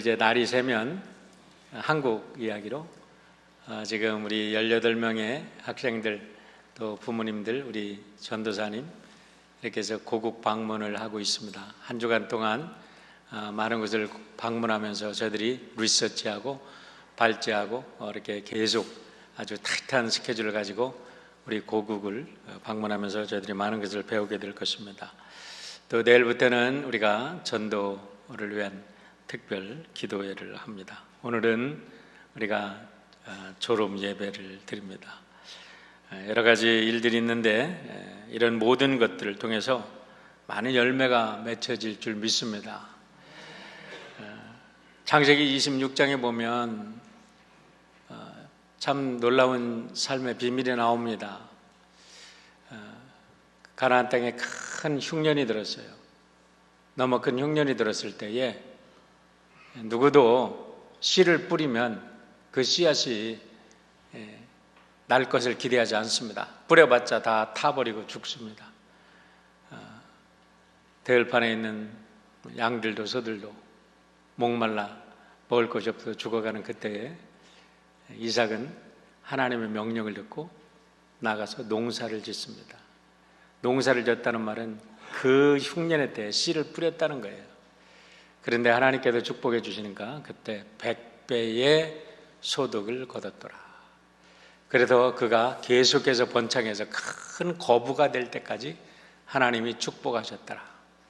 이제 날이 새면 한국 이야기로 지금 우리 18명의 학생들 또 부모님들 우리 전도사님 이렇게 해서 고국 방문을 하고 있습니다. 한 주간 동안 많은 곳을 방문하면서 저희들이 리서치하고 발제하고 이렇게 계속 아주 타이트한 스케줄을 가지고 우리 고국을 방문하면서 저희들이 많은 것을 배우게 될 것입니다. 또 내일부터는 우리가 전도를 위한 특별 기도회를 합니다. 오늘은 우리가 졸업 예배를 드립니다. 여러 가지 일들이 있는데 이런 모든 것들을 통해서 많은 열매가 맺혀질 줄 믿습니다. 창세기 26장에 보면 참 놀라운 삶의 비밀이 나옵니다. 가나안 땅에 큰 흉년이 들었어요. 너무 큰 흉년이 들었을 때에 누구도 씨를 뿌리면 그 씨앗이 날 것을 기대하지 않습니다. 뿌려봤자 다 타버리고 죽습니다. 대열판에 있는 양들도 소들도 목말라 먹을 것이 없어서 죽어가는 그때에 이삭은 하나님의 명령을 듣고 나가서 농사를 짓습니다. 농사를 짓다는 말은 그 흉년의 때에 씨를 뿌렸다는 거예요. 그런데 하나님께서 축복해 주시니까 그때 100배의 소득을 거뒀더라. 그래서 그가 계속해서 번창해서 큰 거부가 될 때까지 하나님이 축복하셨더라.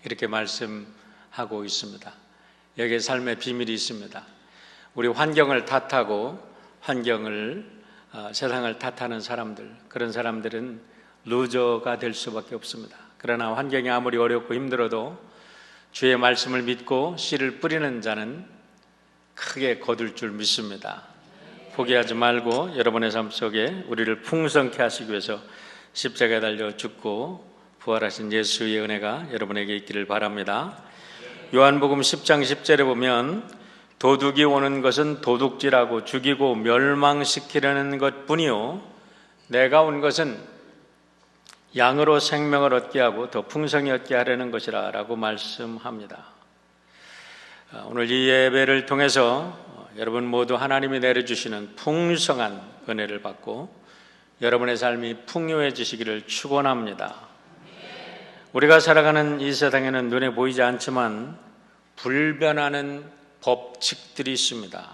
이렇게 말씀하고 있습니다. 여기에 삶의 비밀이 있습니다. 우리 환경을 탓하고 세상을 탓하는 사람들, 그런 사람들은 루저가 될 수밖에 없습니다. 그러나 환경이 아무리 어렵고 힘들어도 주의 말씀을 믿고 씨를 뿌리는 자는 크게 거둘 줄 믿습니다. 포기하지 말고 여러분의 삶 속에 우리를 풍성케 하시기 위해서 십자가에 달려 죽고 부활하신 예수의 은혜가 여러분에게 있기를 바랍니다. 요한복음 10장 10절에 보면 도둑이 오는 것은 도둑질하고 죽이고 멸망시키려는 것뿐이요 내가 온 것은 양으로 생명을 얻게 하고 더 풍성히 얻게 하려는 것이라 라고 말씀합니다. 오늘 이 예배를 통해서 여러분 모두 하나님이 내려주시는 풍성한 은혜를 받고 여러분의 삶이 풍요해지시기를 축원합니다. 우리가 살아가는 이 세상에는 눈에 보이지 않지만 불변하는 법칙들이 있습니다.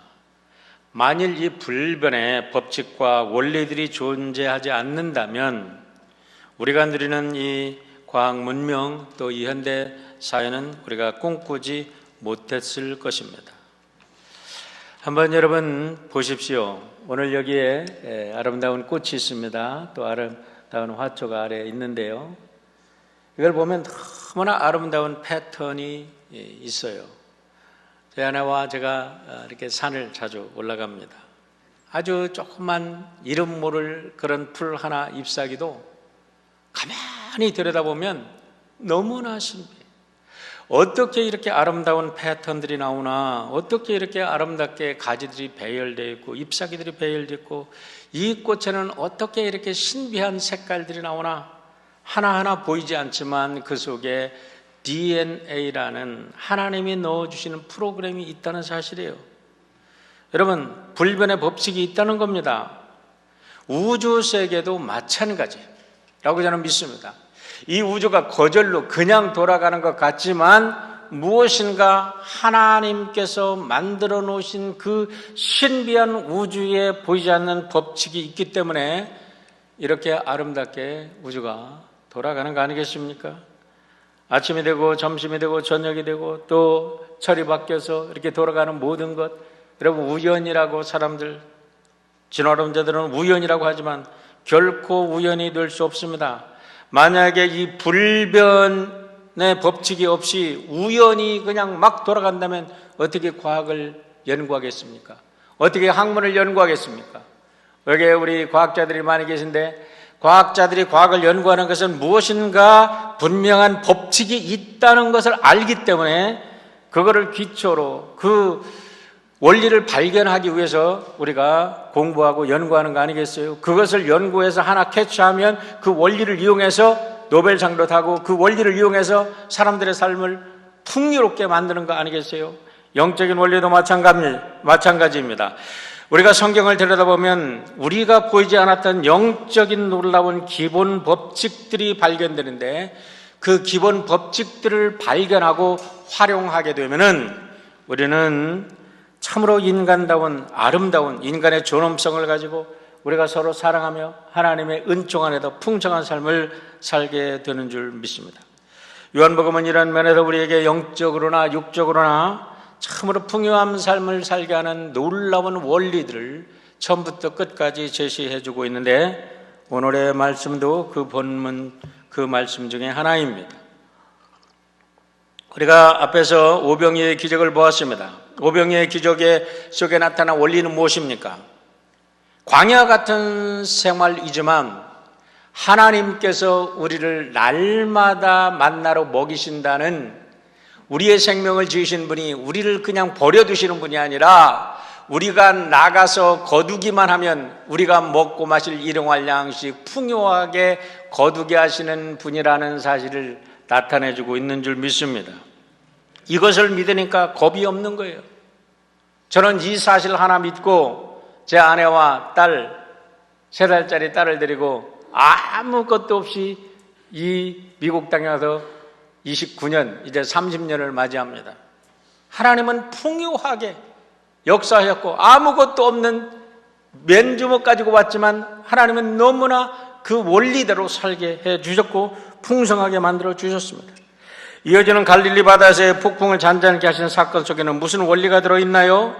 만일 이 불변의 법칙과 원리들이 존재하지 않는다면 우리가 누리는 이 과학 문명 또 이 현대 사회는 우리가 꿈꾸지 못했을 것입니다. 한번 여러분 보십시오. 오늘 여기에 아름다운 꽃이 있습니다. 또 아름다운 화초가 아래에 있는데요. 이걸 보면 너무나 아름다운 패턴이 있어요. 제 아내와 제가 이렇게 산을 자주 올라갑니다. 아주 조그만 이름 모를 그런 풀 하나 잎사귀도 가만히 들여다보면 너무나 신비해요. 어떻게 이렇게 아름다운 패턴들이 나오나, 어떻게 이렇게 아름답게 가지들이 배열되어 있고 잎사귀들이 배열되어 있고 이 꽃에는 어떻게 이렇게 신비한 색깔들이 나오나 하나하나 보이지 않지만 그 속에 DNA라는 하나님이 넣어주시는 프로그램이 있다는 사실이에요. 여러분, 불변의 법칙이 있다는 겁니다. 우주 세계도 마찬가지라고 저는 믿습니다. 이 우주가 거절로 그냥 돌아가는 것 같지만 무엇인가 하나님께서 만들어 놓으신 그 신비한 우주에 보이지 않는 법칙이 있기 때문에 이렇게 아름답게 우주가 돌아가는 거 아니겠습니까? 아침이 되고 점심이 되고 저녁이 되고 또 철이 바뀌어서 이렇게 돌아가는 모든 것, 여러분 우연이라고 사람들, 진화론자들은 우연이라고 하지만 결코 우연이 될 수 없습니다. 만약에 이 불변의 법칙이 없이 우연히 그냥 막 돌아간다면 어떻게 과학을 연구하겠습니까? 어떻게 학문을 연구하겠습니까? 여기에 우리 과학자들이 많이 계신데 과학자들이 과학을 연구하는 것은 무엇인가 분명한 법칙이 있다는 것을 알기 때문에 그거를 기초로 그 원리를 발견하기 위해서 우리가 공부하고 연구하는 거 아니겠어요? 그것을 연구해서 하나 캐치하면 그 원리를 이용해서 노벨상도 타고 그 원리를 이용해서 사람들의 삶을 풍요롭게 만드는 거 아니겠어요? 영적인 원리도 마찬가지입니다. 우리가 성경을 들여다보면 우리가 보이지 않았던 영적인 놀라운 기본 법칙들이 발견되는데, 그 기본 법칙들을 발견하고 활용하게 되면은 우리는 참으로 인간다운 아름다운 인간의 존엄성을 가지고 우리가 서로 사랑하며 하나님의 은총 안에서 풍성한 삶을 살게 되는 줄 믿습니다. 요한복음은 이런 면에서 우리에게 영적으로나 육적으로나 참으로 풍요한 삶을 살게 하는 놀라운 원리들을 처음부터 끝까지 제시해주고 있는데, 오늘의 말씀도 그 본문 그 말씀 중에 하나입니다. 우리가 앞에서 오병이의 기적을 보았습니다. 오병이의 기적 속에 나타난 원리는 무엇입니까? 광야 같은 생활이지만 하나님께서 우리를 날마다 만나러 먹이신다는, 우리의 생명을 지으신 분이 우리를 그냥 버려두시는 분이 아니라 우리가 나가서 거두기만 하면 우리가 먹고 마실 일용할 양식 풍요하게 거두게 하시는 분이라는 사실을 나타내주고 있는 줄 믿습니다. 이것을 믿으니까 겁이 없는 거예요. 저는 이 사실 하나 믿고 제 아내와 딸, 3살짜리 딸을 데리고 아무것도 없이 이 미국 땅에 와서 29년, 이제 30년을 맞이합니다. 하나님은 풍요하게 역사하셨고 아무것도 없는 맨주먹 가지고 왔지만 하나님은 너무나 그 원리대로 살게 해주셨고 풍성하게 만들어 주셨습니다. 이어지는 갈릴리 바다에서의 폭풍을 잔잔하게 하신 사건 속에는 무슨 원리가 들어있나요?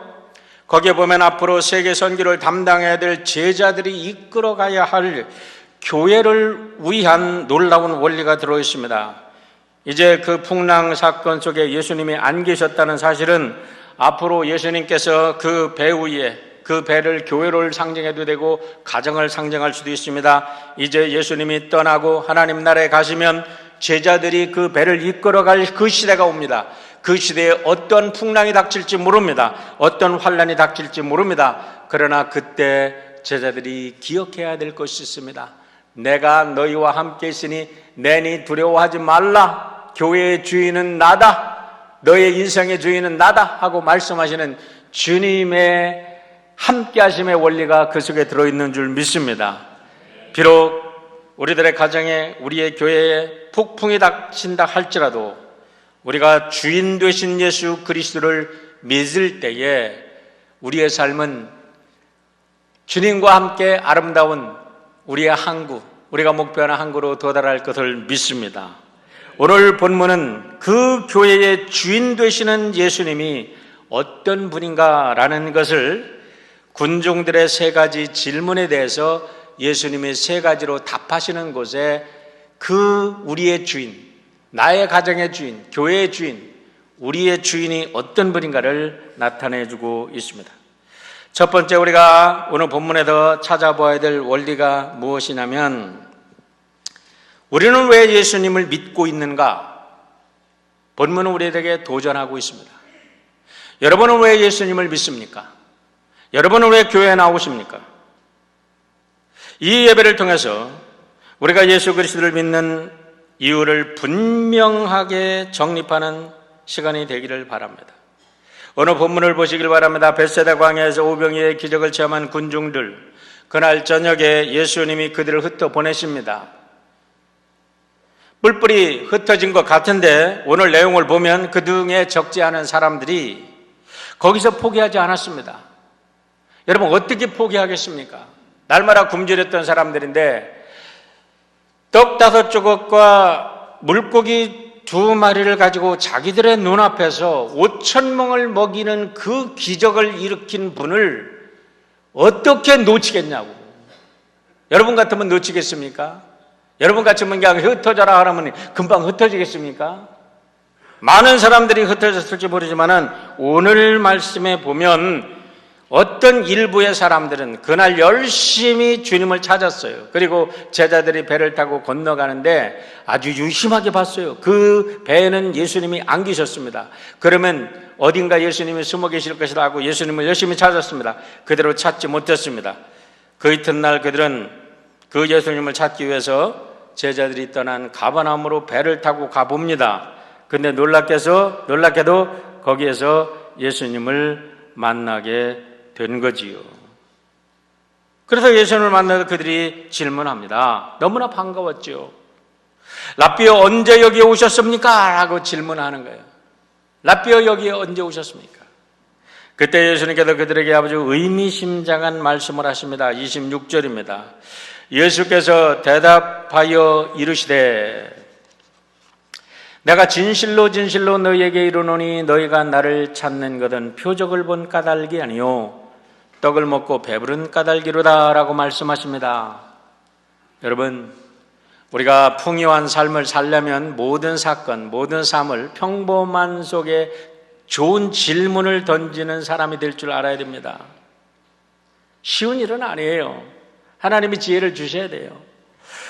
거기에 보면 앞으로 세계 선교를 담당해야 될 제자들이 이끌어가야 할 교회를 위한 놀라운 원리가 들어있습니다. 이제 그 풍랑 사건 속에 예수님이 안 계셨다는 사실은 앞으로 예수님께서 그 배 위에, 그 배를 교회를 상징해도 되고 가정을 상징할 수도 있습니다. 이제 예수님이 떠나고 하나님 나라에 가시면 제자들이 그 배를 이끌어갈 그 시대가 옵니다. 그 시대에 어떤 풍랑이 닥칠지 모릅니다. 어떤 환란이 닥칠지 모릅니다. 그러나 그때 제자들이 기억해야 될 것이 있습니다. 내가 너희와 함께 있으니 내니 두려워하지 말라. 교회의 주인은 나다. 너의 인생의 주인은 나다 하고 말씀하시는 주님의 함께하심의 원리가 그 속에 들어있는 줄 믿습니다. 비록 우리들의 가정에, 우리의 교회에 폭풍이 닥친다 할지라도 우리가 주인 되신 예수 그리스도를 믿을 때에 우리의 삶은 주님과 함께 아름다운 우리의 항구, 우리가 목표하는 항구로 도달할 것을 믿습니다. 오늘 본문은 그 교회의 주인 되시는 예수님이 어떤 분인가라는 것을 군중들의 3가지 질문에 대해서 예수님이 3가지로 답하시는 곳에 그 우리의 주인, 나의 가정의 주인, 교회의 주인, 우리의 주인이 어떤 분인가를 나타내주고 있습니다. 첫 번째, 우리가 오늘 본문에서 찾아봐야 될 원리가 무엇이냐면, 우리는 왜 예수님을 믿고 있는가? 본문은 우리에게 도전하고 있습니다. 여러분은 왜 예수님을 믿습니까? 여러분은 왜 교회에 나오십니까? 이 예배를 통해서 우리가 예수 그리스도를 믿는 이유를 분명하게 정립하는 시간이 되기를 바랍니다. 오늘 본문을 보시길 바랍니다. 벳세다 광야에서 오병이의 기적을 체험한 군중들, 그날 저녁에 예수님이 그들을 흩어보내십니다. 뿔뿔이 흩어진 것 같은데 오늘 내용을 보면 그 등에 적지 않은 사람들이 거기서 포기하지 않았습니다. 여러분, 어떻게 포기하겠습니까? 날마다 굶주렸던 사람들인데 떡 5조각과 물고기 2마리를 가지고 자기들의 눈앞에서 5,000명을 먹이는 그 기적을 일으킨 분을 어떻게 놓치겠냐고. 여러분 같으면 놓치겠습니까? 여러분 같으면 그냥 흩어져라 하라면 금방 흩어지겠습니까? 많은 사람들이 흩어졌을지 모르지만은 오늘 말씀에 보면 어떤 일부의 사람들은 그날 열심히 주님을 찾았어요. 그리고 제자들이 배를 타고 건너가는데 아주 유심하게 봤어요. 그 배에는 예수님이 안 계셨습니다. 그러면 어딘가 예수님이 숨어 계실 것이라 하고 예수님을 열심히 찾았습니다. 그대로 찾지 못했습니다. 그 이튿날 그들은 그 예수님을 찾기 위해서 제자들이 떠난 가버나움으로 배를 타고 가봅니다. 근데 놀랍게도 거기에서 예수님을 만나게 된 거지요. 그래서 예수님을 만나서 그들이 질문합니다. 너무나 반가웠죠. 랍비여, 언제 여기에 오셨습니까? 라고 질문하는 거예요. 랍비여, 여기에 언제 오셨습니까? 그때 예수님께서 그들에게 아주 의미심장한 말씀을 하십니다. 26절입니다. 예수께서 대답하여 이르시되 내가 진실로 진실로 너희에게 이르노니 너희가 나를 찾는 것은 표적을 본 까닭이 아니요 떡을 먹고 배부른 까닭이로다 라고 말씀하십니다. 여러분, 우리가 풍요한 삶을 살려면 모든 사건, 모든 삶을 평범한 속에 좋은 질문을 던지는 사람이 될 줄 알아야 됩니다. 쉬운 일은 아니에요. 하나님이 지혜를 주셔야 돼요.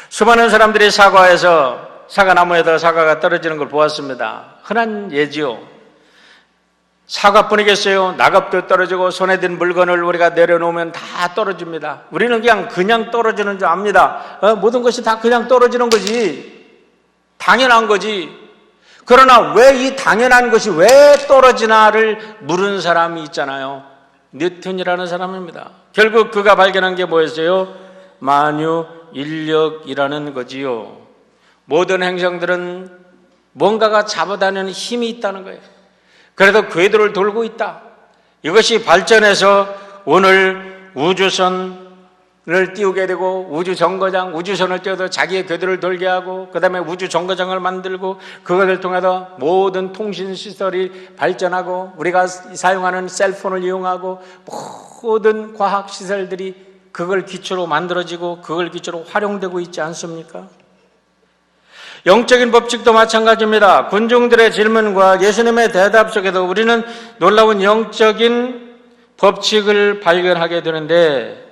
수많은 사람들이 사과나무에다 사과가 떨어지는 걸 보았습니다. 흔한 예지요. 사과뿐이겠어요? 낙엽도 떨어지고 손에 든 물건을 우리가 내려놓으면 다 떨어집니다. 우리는 그냥 떨어지는 줄 압니다. 모든 것이 다 그냥 떨어지는 거지. 당연한 거지. 그러나 왜 이 당연한 것이 왜 떨어지나를 물은 사람이 있잖아요. 뉴턴이라는 사람입니다. 결국 그가 발견한 게 뭐였어요? 만유인력이라는 거지요. 모든 행성들은 뭔가가 잡아다니는 힘이 있다는 거예요. 그래도 궤도를 돌고 있다. 이것이 발전해서 오늘 우주선을 띄우게 되고 우주정거장, 우주선을 띄워서 자기의 궤도를 돌게 하고 그 다음에 우주정거장을 만들고 그것을 통해서 모든 통신시설이 발전하고 우리가 사용하는 셀폰을 이용하고 모든 과학시설들이 그걸 기초로 만들어지고 그걸 기초로 활용되고 있지 않습니까? 영적인 법칙도 마찬가지입니다. 군중들의 질문과 예수님의 대답 속에도 우리는 놀라운 영적인 법칙을 발견하게 되는데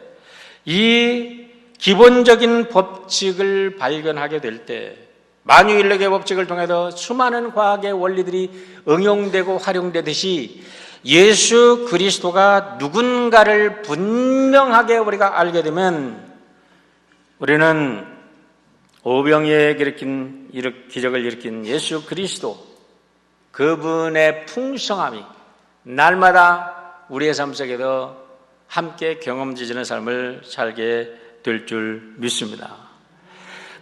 이 기본적인 법칙을 발견하게 될 때 만유인력의 법칙을 통해서 수많은 과학의 원리들이 응용되고 활용되듯이 예수 그리스도가 누군가를 분명하게 우리가 알게 되면 우리는 오병이어에 일으킨 기적을 일으킨 예수 그리스도 그분의 풍성함이 날마다 우리의 삶 속에도 함께 경험지지는 삶을 살게 될 줄 믿습니다.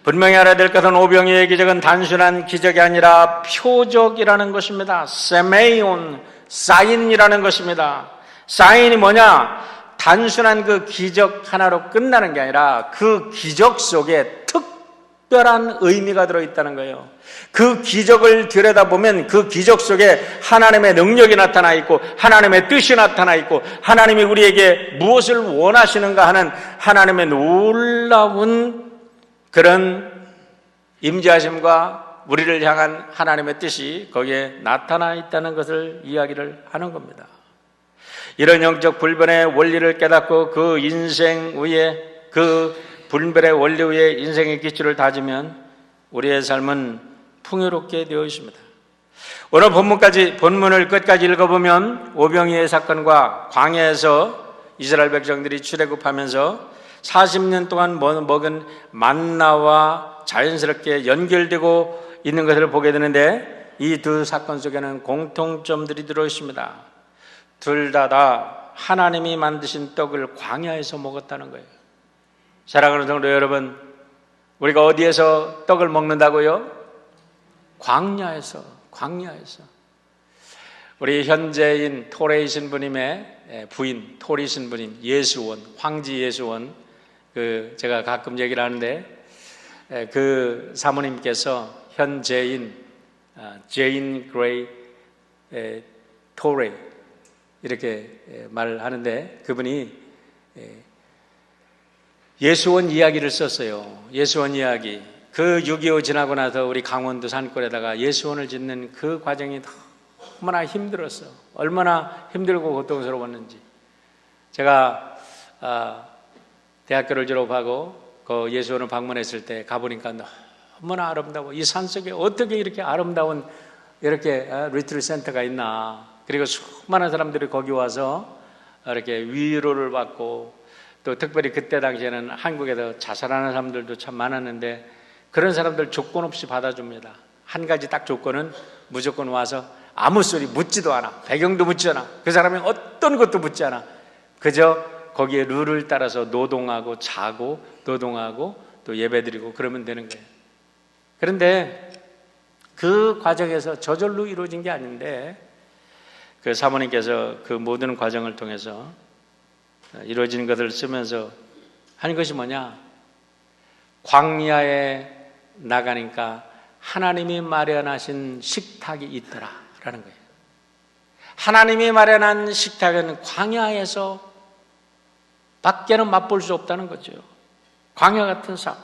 분명히 알아야 될 것은 오병이어의 기적은 단순한 기적이 아니라 표적이라는 것입니다. 세메이온, 사인이라는 것입니다. 사인이 뭐냐? 단순한 그 기적 하나로 끝나는 게 아니라 그 기적 속에 특별한 의미가 들어있다는 거예요. 그 기적을 들여다보면 그 기적 속에 하나님의 능력이 나타나 있고 하나님의 뜻이 나타나 있고 하나님이 우리에게 무엇을 원하시는가 하는 하나님의 놀라운 그런 임재하심과 우리를 향한 하나님의 뜻이 거기에 나타나 있다는 것을 이야기를 하는 겁니다. 이런 영적 불변의 원리를 깨닫고 그 인생 위에 그 불변의 원리 위에 인생의 기초를 다지면 우리의 삶은 풍요롭게 되어 있습니다. 오늘 본문을 끝까지 읽어보면 오병이어의 사건과 광야에서 이스라엘 백성들이 출애굽하면서 40년 동안 먹은 만나와 자연스럽게 연결되고 있는 것을 보게 되는데 이 두 사건 속에는 공통점들이 들어있습니다. 둘 다 하나님이 만드신 떡을 광야에서 먹었다는 거예요. 사랑하는 성도 여러분, 우리가 어디에서 떡을 먹는다고요? 광야에서. 우리 현재인 토레이 신부님의 부인, 토리 신부님, 예수원, 황지 예수원, 제가 가끔 얘기를 하는데 그 사모님께서 현재인 제인 그레이 토레이 이렇게 말을 하는데 그분이 예수원 이야기를 썼어요. 예수원 이야기. 그 6.25 지나고 나서 우리 강원도 산골에다가 예수원을 짓는 그 과정이 너무나 힘들었어. 얼마나 힘들고 고통스러웠는지. 제가 대학교를 졸업하고 그 예수원을 방문했을 때 가보니까 너무나 아름다워. 이 산속에 어떻게 이렇게 아름다운 이렇게 리트리트 센터가 있나. 그리고 수많은 사람들이 거기 와서 이렇게 위로를 받고 또 특별히 그때 당시에는 한국에서 자살하는 사람들도 참 많았는데 그런 사람들 조건 없이 받아줍니다. 한 가지 딱 조건은 무조건 와서 아무 소리 묻지도 않아. 배경도 묻지 않아. 그 사람이 어떤 것도 묻지 않아. 그저 거기에 룰을 따라서 노동하고 자고 노동하고 또 예배드리고 그러면 되는 거예요. 그런데 그 과정에서 저절로 이루어진 게 아닌데 그 사모님께서 그 모든 과정을 통해서 이루어진 것을 쓰면서 하는 것이 뭐냐? 광야에 나가니까 하나님이 마련하신 식탁이 있더라라는 거예요. 하나님이 마련한 식탁은 광야에서 밖에는 맛볼 수 없다는 거죠. 광야 같은 삶.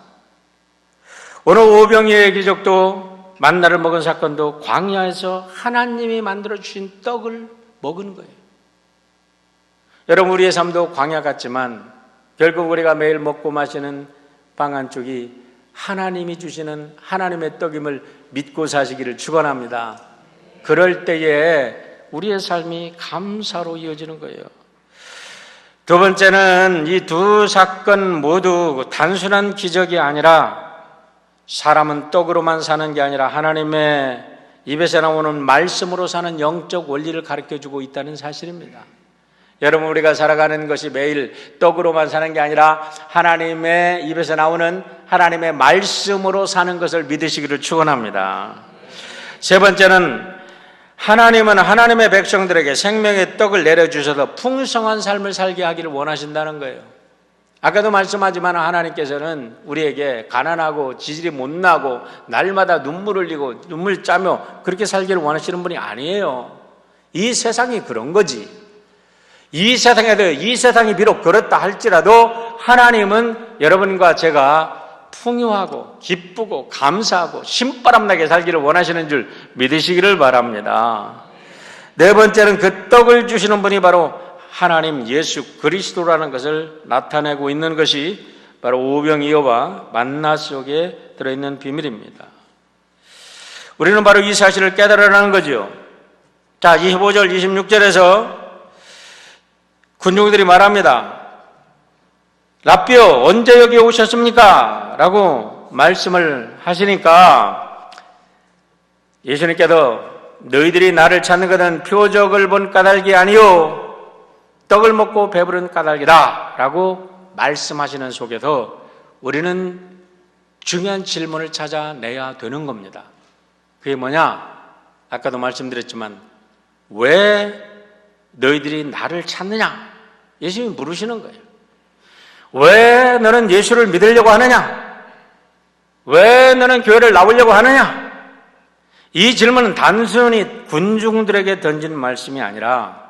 오늘 오병이의 기적도 만나를 먹은 사건도 광야에서 하나님이 만들어주신 떡을 먹은 거예요. 여러분, 우리의 삶도 광야 같지만 결국 우리가 매일 먹고 마시는 빵 한 쪽이 하나님이 주시는 하나님의 떡임을 믿고 사시기를 축원합니다. 그럴 때에 우리의 삶이 감사로 이어지는 거예요. 두 번째는 이 두 사건 모두 단순한 기적이 아니라 사람은 떡으로만 사는 게 아니라 하나님의 입에서 나오는 말씀으로 사는 영적 원리를 가르쳐주고 있다는 사실입니다. 여러분, 우리가 살아가는 것이 매일 떡으로만 사는 게 아니라 하나님의 입에서 나오는 하나님의 말씀으로 사는 것을 믿으시기를 축원합니다. 세 번째는 하나님은 하나님의 백성들에게 생명의 떡을 내려주셔서 풍성한 삶을 살게 하기를 원하신다는 거예요. 아까도 말씀하지만 하나님께서는 우리에게 가난하고 지질이 못나고 날마다 눈물 흘리고 눈물 짜며 그렇게 살기를 원하시는 분이 아니에요. 이 세상이 그런 거지. 이 세상이 비록 그렇다 할지라도 하나님은 여러분과 제가 풍요하고 기쁘고 감사하고 신바람나게 살기를 원하시는 줄 믿으시기를 바랍니다. 네 번째는 그 떡을 주시는 분이 바로 하나님 예수 그리스도라는 것을 나타내고 있는 것이 바로 오병이어와 만나 속에 들어있는 비밀입니다. 우리는 바로 이 사실을 깨달으라는 거죠. 자, 25절 26절에서 군중들이 말합니다. 라삐요, 언제 여기 오셨습니까? 라고 말씀을 하시니까 예수님께서 너희들이 나를 찾는 것은 표적을 본 까닭이 아니요 떡을 먹고 배부른 까닭이다 라고 말씀하시는 속에서 우리는 중요한 질문을 찾아내야 되는 겁니다. 그게 뭐냐? 아까도 말씀드렸지만 왜 너희들이 나를 찾느냐? 예수님이 물으시는 거예요. 왜 너는 예수를 믿으려고 하느냐? 왜 너는 교회를 나오려고 하느냐? 이 질문은 단순히 군중들에게 던지는 말씀이 아니라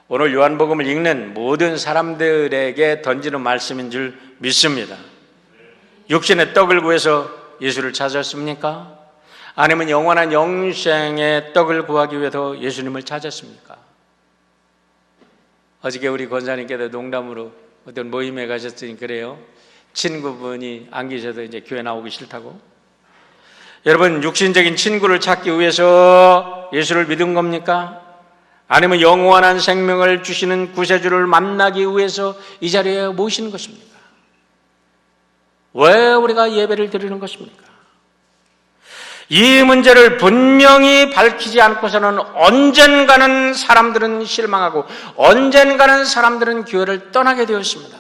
오늘 요한복음을 읽는 모든 사람들에게 던지는 말씀인 줄 믿습니다. 육신의 떡을 구해서 예수를 찾았습니까? 아니면 영원한 영생의 떡을 구하기 위해서 예수님을 찾았습니까? 어저께 우리 권사님께도 농담으로 어떤 모임에 가셨으니 그래요. 친구분이 안 계셔서 이제 교회 나오기 싫다고. 여러분, 육신적인 친구를 찾기 위해서 예수를 믿은 겁니까? 아니면 영원한 생명을 주시는 구세주를 만나기 위해서 이 자리에 모시는 것입니까? 왜 우리가 예배를 드리는 것입니까? 이 문제를 분명히 밝히지 않고서는 언젠가는 사람들은 실망하고 언젠가는 사람들은 교회를 떠나게 되었습니다.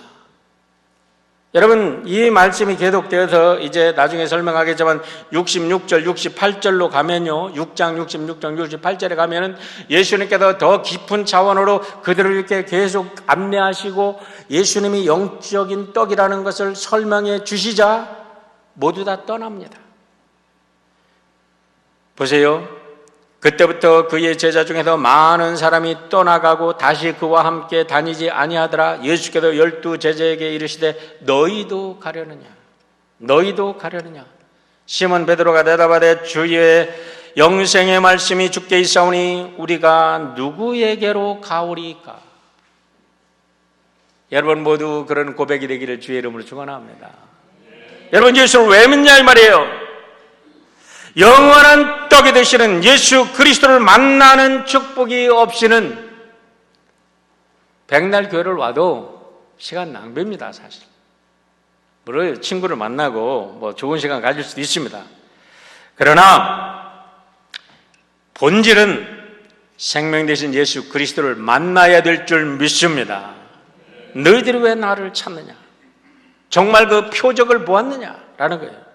여러분, 이 말씀이 계속되어서 이제 나중에 설명하겠지만 66절, 68절로 가면요, 6장 66절, 68절에 가면은 예수님께서 더 깊은 차원으로 그들을 이렇게 계속 안내하시고 예수님이 영적인 떡이라는 것을 설명해 주시자 모두 다 떠납니다. 보세요. 그때부터 그의 제자 중에서 많은 사람이 떠나가고 다시 그와 함께 다니지 아니하더라. 예수께서 12 제자에게 이르시되 너희도 가려느냐? 너희도 가려느냐? 시몬 베드로가 대답하되 주의 영생의 말씀이 주께 있사오니 우리가 누구에게로 가오리까? 여러분 모두 그런 고백이 되기를 주의 이름으로 축원합니다. 여러분, 예수를 왜 믿냐 이 말이에요. 영원한 떡이 되시는 예수 그리스도를 만나는 축복이 없이는 백날 교회를 와도 시간 낭비입니다. 사실 물론 친구를 만나고 뭐 좋은 시간 가질 수도 있습니다. 그러나 본질은 생명 되신 예수 그리스도를 만나야 될 줄 믿습니다. 너희들이 왜 나를 찾느냐? 정말 그 표적을 보았느냐라는 거예요.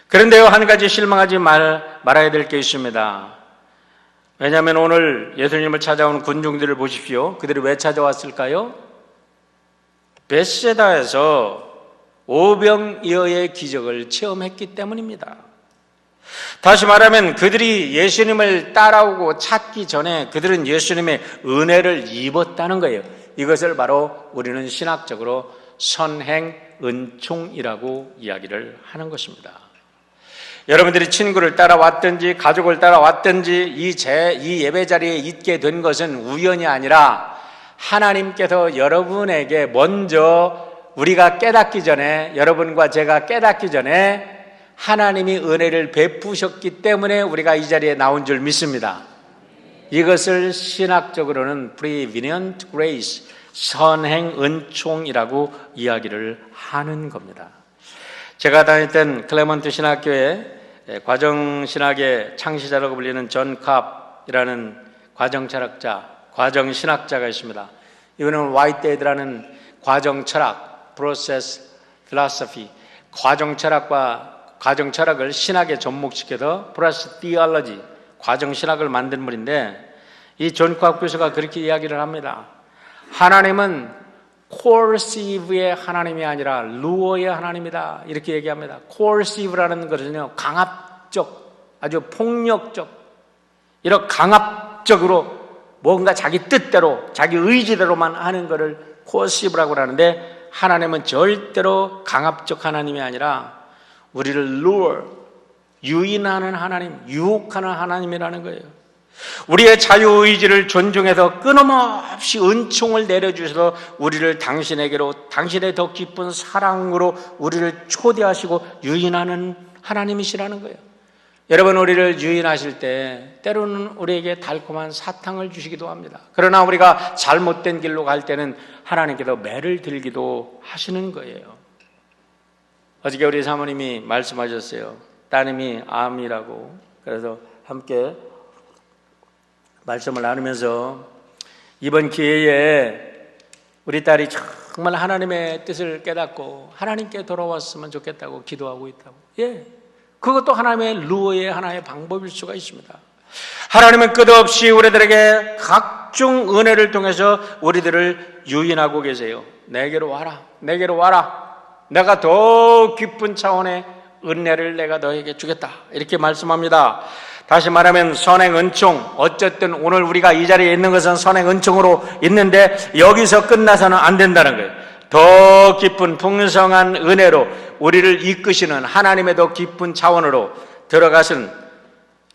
그런데요, 한 가지 실망하지 말아야 될 게 있습니다. 왜냐하면 오늘 예수님을 찾아온 군중들을 보십시오. 그들이 왜 찾아왔을까요? 벳세다에서 오병이어의 기적을 체험했기 때문입니다. 다시 말하면 그들이 예수님을 따라오고 찾기 전에 그들은 예수님의 은혜를 입었다는 거예요. 이것을 바로 우리는 신학적으로 선행은총이라고 이야기를 하는 것입니다. 여러분들이 친구를 따라왔든지 가족을 따라왔든지 이 예배 자리에 있게 된 것은 우연이 아니라 하나님께서 여러분에게 먼저 우리가 깨닫기 전에, 여러분과 제가 깨닫기 전에 하나님이 은혜를 베푸셨기 때문에 우리가 이 자리에 나온 줄 믿습니다. 이것을 신학적으로는 Prevenient Grace, 선행은총이라고 이야기를 하는 겁니다. 제가 다녔던 클레먼트 신학교에 과정신학의 창시자라고 불리는 존 캅이라는 과정신학자가 있습니다. 이분은 화이트헤드라는 과정철학, Process Philosophy, 과정철학을 신학에 접목시켜서 Process Theology, 과정신학을 만든 분인데 이 존 캅 교수가 그렇게 이야기를 합니다. 하나님은 coercive의 하나님이 아니라 루어의 하나님이다, 이렇게 얘기합니다. coercive라는 것은요, 강압적, 아주 폭력적, 이런 강압적으로 뭔가 자기 뜻대로, 자기 의지대로만 하는 것을 coercive라고 하는데, 하나님은 절대로 강압적 하나님이 아니라 우리를 lure, 유인하는 하나님, 유혹하는 하나님이라는 거예요. 우리의 자유의지를 존중해서 끊임없이 은총을 내려주셔서 우리를 당신에게로, 당신의 더 깊은 사랑으로 우리를 초대하시고 유인하는 하나님이시라는 거예요. 여러분, 우리를 유인하실 때 때로는 우리에게 달콤한 사탕을 주시기도 합니다. 그러나 우리가 잘못된 길로 갈 때는 하나님께서 매를 들기도 하시는 거예요. 어저께 우리 사모님이 말씀하셨어요. 따님이 암이라고. 그래서 함께 말씀을 나누면서 이번 기회에 우리 딸이 정말 하나님의 뜻을 깨닫고 하나님께 돌아왔으면 좋겠다고 기도하고 있다고. 예, 그것도 하나님의 루어의 하나의 방법일 수가 있습니다. 하나님은 끝없이 우리들에게 각종 은혜를 통해서 우리들을 유인하고 계세요. 내게로 와라, 내게로 와라. 내가 더 깊은 차원의 은혜를 내가 너에게 주겠다, 이렇게 말씀합니다. 다시 말하면 선행은총, 어쨌든 오늘 우리가 이 자리에 있는 것은 선행은총으로 있는데 여기서 끝나서는 안 된다는 거예요. 더 깊은 풍성한 은혜로 우리를 이끄시는 하나님의 더 깊은 차원으로 들어가신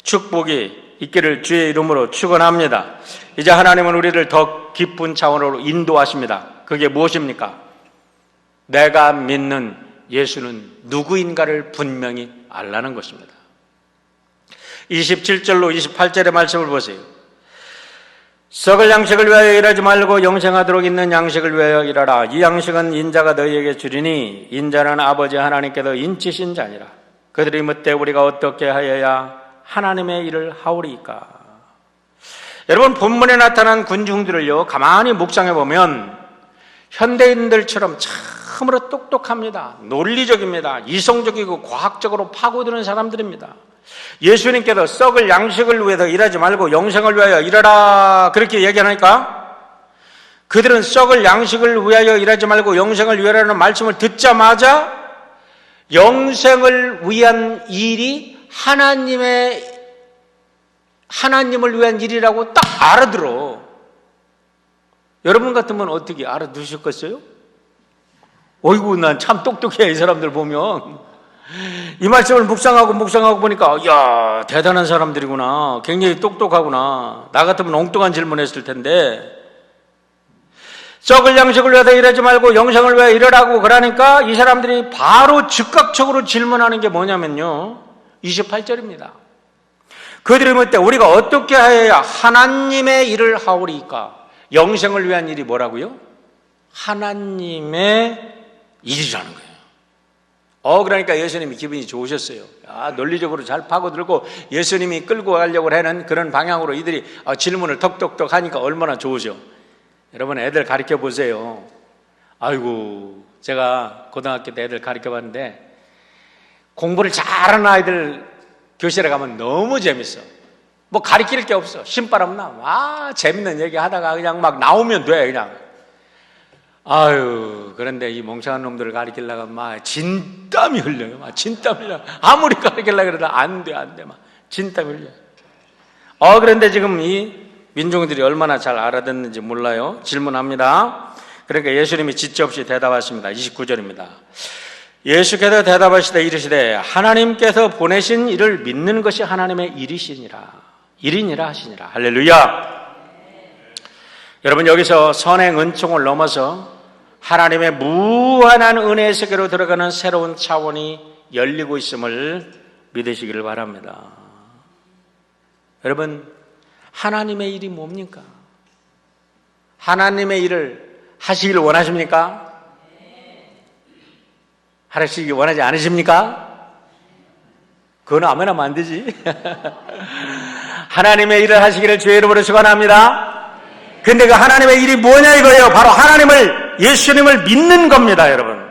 축복이 있기를 주의 이름으로 축원합니다. 이제 하나님은 우리를 더 깊은 차원으로 인도하십니다. 그게 무엇입니까? 내가 믿는 예수는 누구인가를 분명히 알라는 것입니다. 27절로 28절의 말씀을 보세요. 썩을 양식을 위하여 일하지 말고 영생하도록 있는 양식을 위하여 일하라. 이 양식은 인자가 너희에게 주리니 인자는 아버지 하나님께서 인치신 자니라. 그들이 묻되 우리가 어떻게 하여야 하나님의 일을 하오리까? 여러분, 본문에 나타난 군중들을요, 가만히 묵상해 보면 현대인들처럼 참으로 똑똑합니다. 논리적입니다. 이성적이고 과학적으로 파고드는 사람들입니다. 예수님께서 썩을 양식을 위해서 일하지 말고 영생을 위하여 일하라, 그렇게 얘기하니까 그들은 썩을 양식을 위하여 일하지 말고 영생을 위하라는 말씀을 듣자마자 영생을 위한 일이 하나님을 위한 일이라고 딱 알아들어. 여러분 같으면 어떻게 알아두셨겠어요? 어이구, 난 참 똑똑해, 이 사람들 보면. 이 말씀을 묵상하고 보니까, 이야, 대단한 사람들이구나, 굉장히 똑똑하구나. 나 같으면 엉뚱한 질문했을 텐데, 썩을 양식을 위해서 일하지 말고 영생을 위해 일하라고 그러니까 이 사람들이 바로 즉각적으로 질문하는 게 뭐냐면요, 28절입니다. 그들이 묻되 우리가 어떻게 하여야 하나님의 일을 하오리까? 영생을 위한 일이 뭐라고요? 하나님의 일이라는 거예요. 그러니까 예수님이 기분이 좋으셨어요. 논리적으로 잘 파고들고 예수님이 끌고 가려고 하는 그런 방향으로 이들이 질문을 톡톡톡 하니까 얼마나 좋으셔. 여러분, 애들 가르쳐 보세요. 아이고, 제가 고등학교 때 애들 가르쳐 봤는데 공부를 잘하는 아이들 교실에 가면 너무 재밌어. 뭐 가르칠 게 없어. 신바람 나. 재밌는 얘기 하다가 그냥 막 나오면 돼, 그냥. 그런데 이 멍청한 놈들을 가르치려고 막 진땀이 흘려요. 막 진땀 흘려. 아무리 가르치려고 그래도 안 돼. 막 진땀 흘려. 그런데 지금 이 민중들이 얼마나 잘 알아듣는지 몰라요. 질문합니다. 그러니까 예수님이 지체 없이 대답하십니다. 29절입니다. 예수께서 대답하시되 이르시되 하나님께서 보내신 이를 믿는 것이 하나님의 일이니라 하시니라. 할렐루야. 여러분, 여기서 선행 은총을 넘어서 하나님의 무한한 은혜의 세계로 들어가는 새로운 차원이 열리고 있음을 믿으시기를 바랍니다. 여러분, 하나님의 일이 뭡니까? 하나님의 일을 하시기를 원하십니까? 하시기 원하지 않으십니까? 그건 아무나 하면 안 되지. 하나님의 일을 하시기를 주의 이름으로 축원합니다. 근데 그 하나님의 일이 뭐냐 이거예요. 바로 예수님을 믿는 겁니다, 여러분.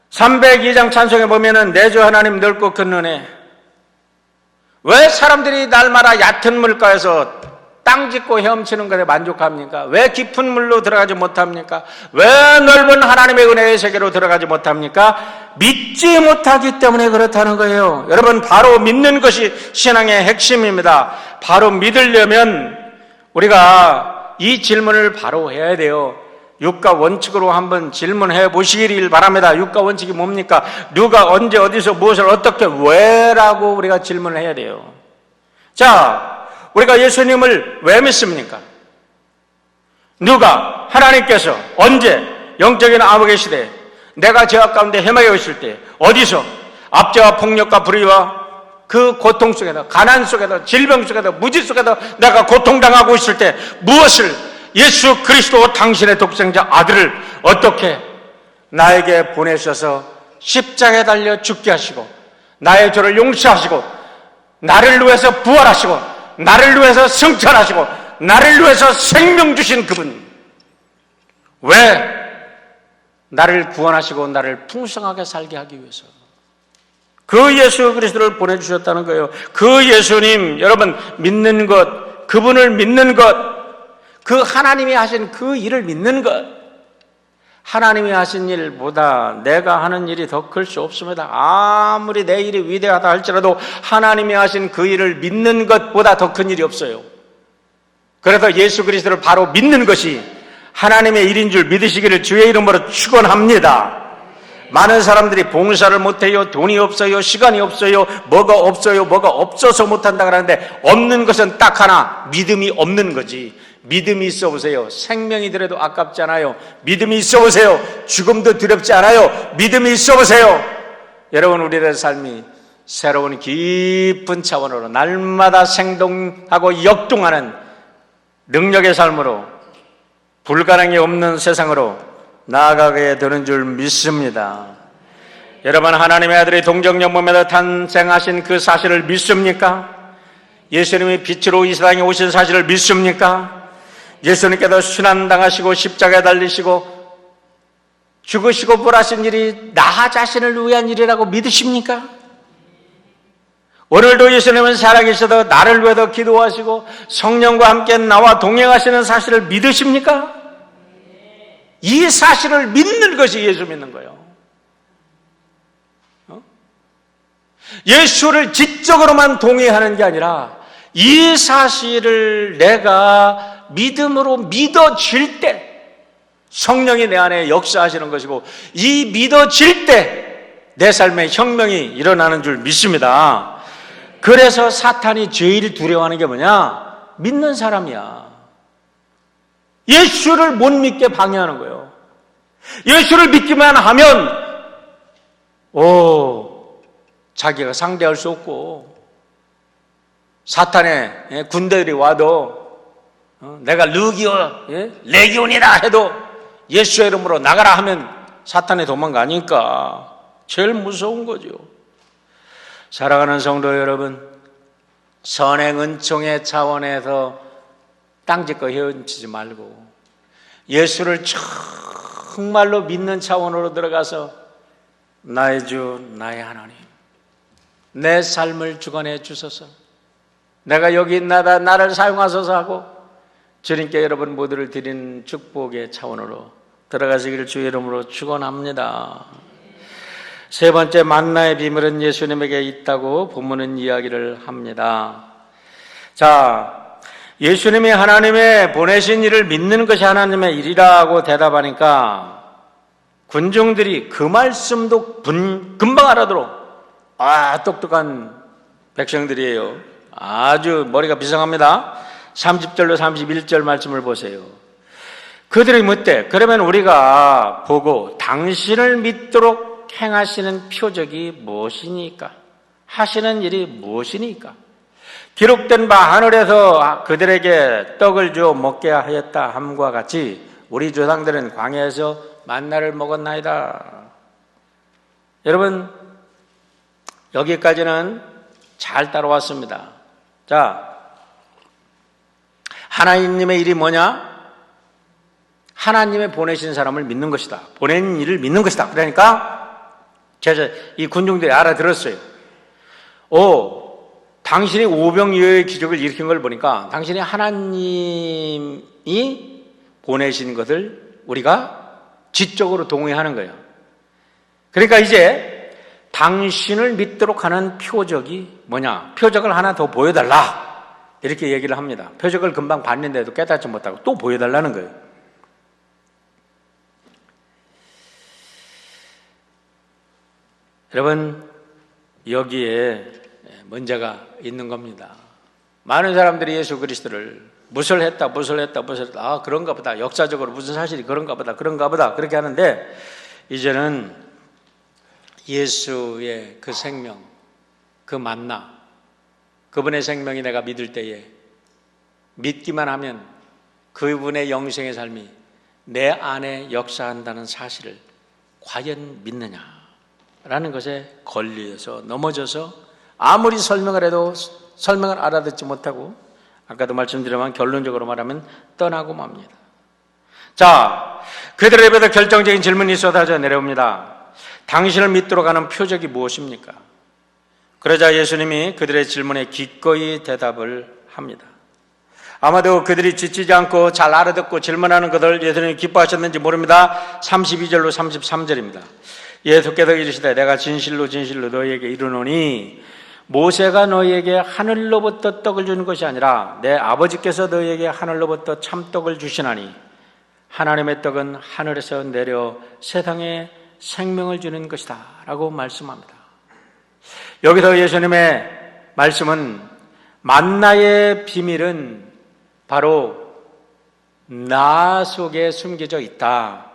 302장 찬송에 보면은 내 주 하나님 넓고 큰 은혜. 왜 사람들이 날마다 얕은 물가에서 땅 짚고 헤엄치는 것에 만족합니까? 왜 깊은 물로 들어가지 못합니까? 왜 넓은 하나님의 은혜의 세계로 들어가지 못합니까? 믿지 못하기 때문에 그렇다는 거예요. 여러분, 바로 믿는 것이 신앙의 핵심입니다. 바로 믿으려면 우리가 이 질문을 바로 해야 돼요. 육가 원칙으로 한번 질문해 보시길 바랍니다. 육가 원칙이 뭡니까? 누가 언제 어디서 무엇을 어떻게 왜라고 우리가 질문을 해야 돼요. 자, 우리가 예수님을 왜 믿습니까? 누가? 하나님께서 언제? 영적인 아버지 시대에 내가 죄악 가운데 헤매고 있을 때 어디서? 압제와 폭력과 불의와 그 고통 속에서, 가난 속에서, 질병 속에서, 무지 속에서 내가 고통당하고 있을 때 무엇을? 예수 그리스도 당신의 독생자 아들을 어떻게 나에게 보내셔서 십자가에 달려 죽게 하시고 나의 죄를 용서하시고 나를 위해서 부활하시고 나를 위해서 승천하시고 나를 위해서 생명 주신 그분, 왜 나를 구원하시고 나를 풍성하게 살게 하기 위해서 그 예수 그리스도를 보내주셨다는 거예요. 그 예수님, 여러분 믿는 것, 그분을 믿는 것, 그 하나님이 하신 그 일을 믿는 것, 하나님이 하신 일보다 내가 하는 일이 더 클 수 없습니다. 아무리 내 일이 위대하다 할지라도 하나님이 하신 그 일을 믿는 것보다 더 큰 일이 없어요. 그래서 예수 그리스도를 바로 믿는 것이 하나님의 일인 줄 믿으시기를 주의 이름으로 축원합니다. 많은 사람들이 봉사를 못해요, 돈이 없어요, 시간이 없어요, 뭐가 없어요, 뭐가 없어서 못한다 그러는데 없는 것은 딱 하나, 믿음이 없는 거지. 믿음이 있어 보세요. 생명이 들어도 아깝지 않아요. 믿음이 있어 보세요. 죽음도 두렵지 않아요. 믿음이 있어 보세요. 여러분, 우리의 삶이 새로운 깊은 차원으로 날마다 생동하고 역동하는 능력의 삶으로 불가능이 없는 세상으로 나아가게 되는 줄 믿습니다. 여러분, 하나님의 아들이 동정녀 몸에서 탄생하신 그 사실을 믿습니까? 예수님이 빛으로 이 세상에 오신 사실을 믿습니까? 예수님께서 순환당하시고 십자가에 달리시고 죽으시고 부활하신 일이 나 자신을 위한 일이라고 믿으십니까? 오늘도 예수님은 살아계셔도 나를 위해서 기도하시고 성령과 함께 나와 동행하시는 사실을 믿으십니까? 이 사실을 믿는 것이 예수 믿는 거예요. 예수를 지적으로만 동의하는 게 아니라 이 사실을 내가 믿음으로 믿어질 때 성령이 내 안에 역사하시는 것이고, 이 믿어질 때 내 삶에 혁명이 일어나는 줄 믿습니다. 그래서 사탄이 제일 두려워하는 게 뭐냐? 믿는 사람이야. 예수를 못 믿게 방해하는 거예요. 예수를 믿기만 하면 자기가 상대할 수 없고, 사탄의 군대들이 와도 내가 르기온, 레기온이다 해도 예수의 이름으로 나가라 하면 사탄이 도망가니까 제일 무서운 거죠. 사랑하는 성도 여러분, 선행 은총의 차원에서 땅짓거 헤엄치지 말고 예수를 정말로 믿는 차원으로 들어가서 나의 주, 나의 하나님, 내 삶을 주관해 주소서, 내가 여기 있나다 나를 사용하소서 하고 주님께 여러분 모두를 드리는 축복의 차원으로 들어가시기를 주의 이름으로 축원합니다. 세 번째 만나의 비밀은 예수님에게 있다고 본문은 이야기를 합니다. 자, 예수님이 하나님의 보내신 일을 믿는 것이 하나님의 일이라고 대답하니까 군중들이 그 말씀도 금방 알아들어. 똑똑한 백성들이에요. 아주 머리가 비상합니다. 30절로 31절 말씀을 보세요. 그들이 묻되 그러면 우리가 보고 당신을 믿도록 행하시는 표적이 무엇이니까? 하시는 일이 무엇이니까? 기록된 바 하늘에서 그들에게 떡을 주어 먹게 하였다 함과 같이 우리 조상들은 광야에서 만나를 먹었나이다. 여러분, 여기까지는 잘 따라왔습니다. 자, 하나님의 일이 뭐냐? 하나님의 보내신 사람을 믿는 것이다. 보낸 일을 믿는 것이다. 그러니까 이 군중들이 알아들었어요. 당신이 오병이어의 기적을 일으킨 걸 보니까 당신이 하나님이 보내신 것을 우리가 지적으로 동의하는 거예요. 그러니까 이제 당신을 믿도록 하는 표적이 뭐냐? 표적을 하나 더 보여달라. 이렇게 얘기를 합니다. 표적을 금방 봤는데도 깨닫지 못하고 또 보여달라는 거예요. 여러분, 여기에 문제가 있는 겁니다. 많은 사람들이 예수 그리스도를 무설했다. 그런가 보다. 역사적으로 무슨 사실이 그런가 보다. 그렇게 하는데 이제는 예수의 그 생명, 그 만나, 그분의 생명이 내가 믿을 때에 믿기만 하면 그분의 영생의 삶이 내 안에 역사한다는 사실을 과연 믿느냐? 라는 것에 걸려서 넘어져서 아무리 설명을 해도 설명을 알아듣지 못하고 아까도 말씀드렸지만 결론적으로 말하면 떠나고 맙니다. 자, 그들의 입에서 결정적인 질문이 쏟아져 내려옵니다. 당신을 믿도록 하는 표적이 무엇입니까? 그러자 예수님이 그들의 질문에 기꺼이 대답을 합니다. 아마도 그들이 지치지 않고 잘 알아듣고 질문하는 것을 예수님이 기뻐하셨는지 모릅니다. 32절로 33절입니다. 예수께서 이르시되 내가 진실로 너희에게 이르노니 모세가 너희에게 하늘로부터 떡을 주는 것이 아니라 내 아버지께서 너희에게 하늘로부터 참떡을 주시나니 하나님의 떡은 하늘에서 내려 세상에 생명을 주는 것이다 라고 말씀합니다. 여기서 예수님의 말씀은 만나의 비밀은 바로 나 속에 숨겨져 있다.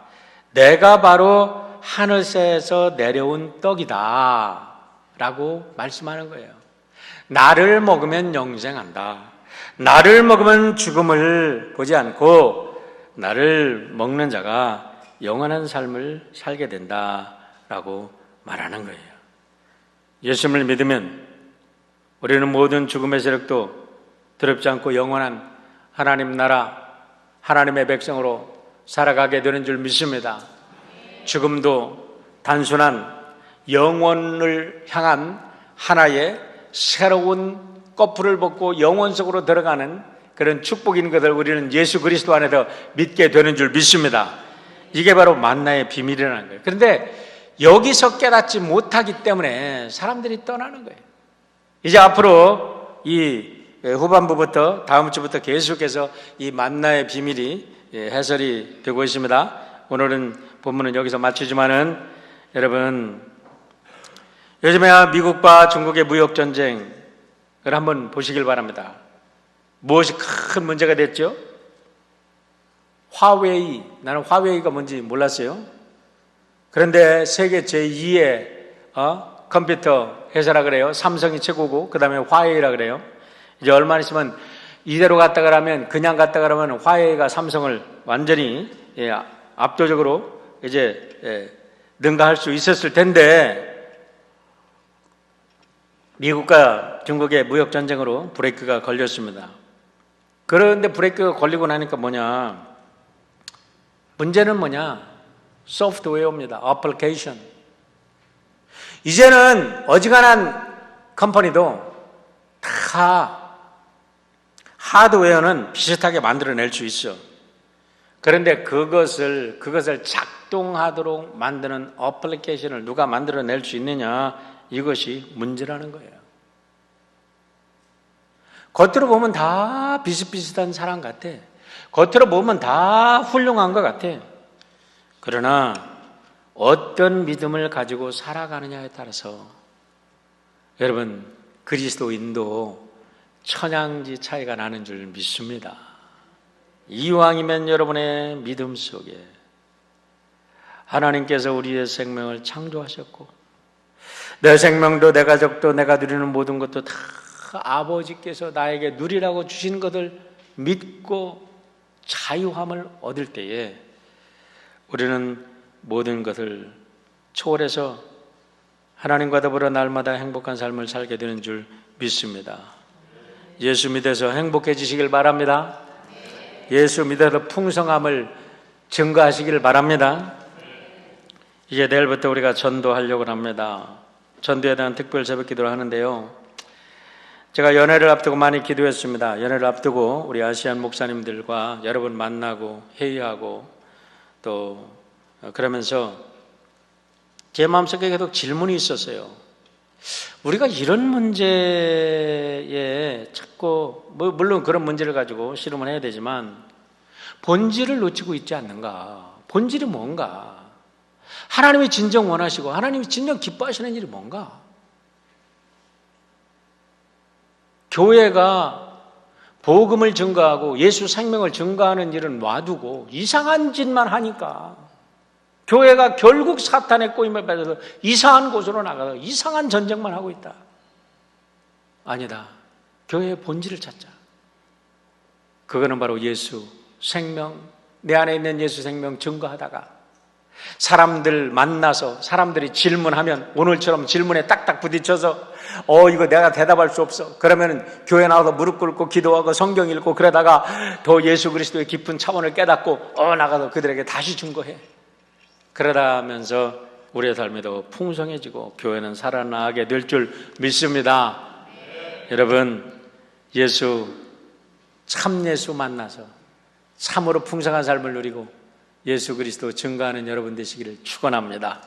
내가 바로 하늘에서 내려온 떡이다 라고 말씀하는 거예요. 나를 먹으면 영생한다. 나를 먹으면 죽음을 보지 않고 나를 먹는 자가 영원한 삶을 살게 된다 라고 말하는 거예요. 예수님을 믿으면 우리는 모든 죽음의 세력도 두렵지 않고 영원한 하나님 나라, 하나님의 백성으로 살아가게 되는 줄 믿습니다. 죽음도 단순한 영원을 향한 하나의 새로운 거풀을 벗고 영원 속으로 들어가는 그런 축복인 것을 우리는 예수 그리스도 안에서 믿게 되는 줄 믿습니다. 이게 바로 만나의 비밀이라는 거예요. 그런데 여기서 깨닫지 못하기 때문에 사람들이 떠나는 거예요. 이제 앞으로 이 후반부부터 다음 주부터 계속해서 이 만나의 비밀이 해설이 되고 있습니다. 오늘은 본문은 여기서 마치지만은 여러분, 요즘에 미국과 중국의 무역전쟁을 한번 보시길 바랍니다. 무엇이 큰 문제가 됐죠? 화웨이, 나는 화웨이가 뭔지 몰랐어요. 그런데 세계 제2의 컴퓨터 회사라 그래요. 삼성이 최고고 그 다음에 화웨이라 그래요. 이제 얼마 있으면 이대로 갔다 가라면, 그냥 갔다 가라면 화웨이가 삼성을 완전히 압도적으로 이제 능가할 수 있었을 텐데 미국과 중국의 무역 전쟁으로 브레이크가 걸렸습니다. 그런데 브레이크가 걸리고 나니까 문제는 소프트웨어입니다. 어플리케이션. 이제는 어지간한 컴퍼니도 다 하드웨어는 비슷하게 만들어낼 수 있어. 그런데 그것을 작동하도록 만드는 어플리케이션을 누가 만들어낼 수 있느냐, 이것이 문제라는 거예요. 겉으로 보면 다 비슷비슷한 사람 같아. 겉으로 보면 다 훌륭한 것 같아. 그러나 어떤 믿음을 가지고 살아가느냐에 따라서 여러분, 그리스도인도 천양지 차이가 나는 줄 믿습니다. 이왕이면 여러분의 믿음 속에 하나님께서 우리의 생명을 창조하셨고 내 생명도 내 가족도 내가 누리는 모든 것도 다 아버지께서 나에게 누리라고 주신 것을 믿고 자유함을 얻을 때에 우리는 모든 것을 초월해서 하나님과 더불어 날마다 행복한 삶을 살게 되는 줄 믿습니다. 예수 믿어서 행복해지시길 바랍니다. 예수 믿어서 풍성함을 증거하시길 바랍니다. 이제 내일부터 우리가 전도하려고 합니다. 전도에 대한 특별 새벽 기도를 하는데요, 제가 연회를 앞두고 많이 기도했습니다. 연회를 앞두고 우리 아시안 목사님들과 여러 번 만나고 회의하고 또 그러면서 제 마음속에 계속 질문이 있었어요. 우리가 이런 문제에 자꾸 물론 그런 문제를 가지고 실험을 해야 되지만 본질을 놓치고 있지 않는가? 본질이 뭔가? 하나님이 진정 원하시고 하나님이 진정 기뻐하시는 일이 뭔가? 교회가 복음을 증거하고 예수 생명을 증거하는 일은 놔두고 이상한 짓만 하니까 교회가 결국 사탄의 꼬임을 받아서 이상한 곳으로 나가서 이상한 전쟁만 하고 있다. 아니다. 교회의 본질을 찾자. 그거는 바로 예수 생명, 내 안에 있는 예수 생명 증거하다가 사람들 만나서 사람들이 질문하면 오늘처럼 질문에 딱딱 부딪혀서 이거 내가 대답할 수 없어. 그러면 교회 나와서 무릎 꿇고 기도하고 성경 읽고 그러다가 더 예수 그리스도의 깊은 차원을 깨닫고 나가서 그들에게 다시 증거해. 그러다면서 우리의 삶이 더 풍성해지고 교회는 살아나게 될 줄 믿습니다. 여러분, 참 예수 만나서 참으로 풍성한 삶을 누리고 예수 그리스도 증거하는 여러분 되시기를 축원합니다.